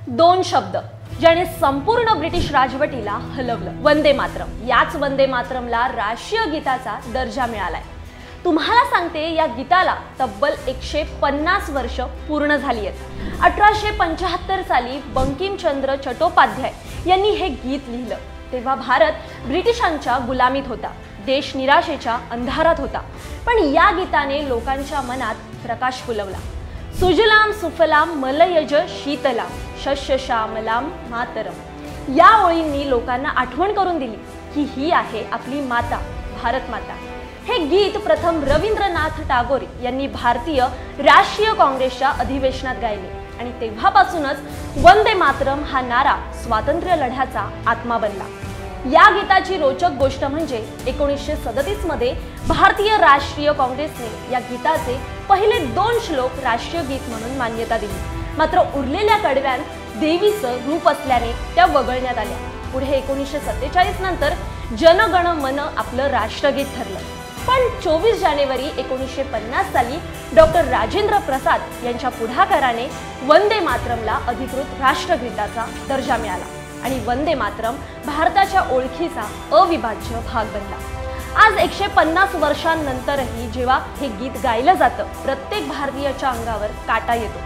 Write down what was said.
दोन शब्द ज्याने संपूर्ण ब्रिटिश राजवटीला हलवलं। वंदे मातरम। याच वंदे मातरमला राष्ट्रीय गीताचा दर्जा मिळालाय। तुम्हाला सांगते, या गीताला तब्बल 150 वर्ष पूर्ण झाली आहेत। 1875 साली बंकिमचंद्र चट्टोपाध्याय यांनी हे गीत लिहिलं। तेव्हा भारत ब्रिटिशांच्या गुलामीत होता, देश निराशेच्या अंधारात होता, पण या गीताने लोकांच्या मनात प्रकाश फुलवला। सुजलाम सुफलाम मलयज शीतलाम शस्य श्यामलाम मातरम या ओळींनी लोकांना आठवण करून दिली की ही आहे आपली माता, भारत माता। हे गीत प्रथम रवींद्रनाथ टागोर यांनी भारतीय राष्ट्रीय काँग्रेसच्या अधिवेशनात गायले आणि तेव्हापासूनच वंदे मातरम हा नारा स्वातंत्र्य लढ्याचा आत्मा बनला। या गीताची रोचक गोष्ट म्हणजे 1937 मध्ये भारतीय राष्ट्रीय काँग्रेसने या गीताचे पहिले 2 श्लोक राष्ट्रीय गीत म्हणून मान्यता दिली। मात्र उरलेल्या कडव्यांत देवीचं रूप असल्याने त्या वगळण्यात आल्या। पुढे 1947 नंतर जन गण मन आपलं राष्ट्रगीत ठरलं। पण 24 जानेवारी 1950 साली डॉक्टर राजेंद्र प्रसाद यांच्या पुढाकाराने वंदे मातरमला अधिकृत राष्ट्रगीताचा दर्जा मिळाला आणि वंदे मातरम भारताच्या ओळखीचा अविभाज्य भाग बनला। आज 150 वर्षांनंतरही जेव्हा हे गीत गायलं जातं, प्रत्येक भारतीयाच्या अंगावर काटा येतो।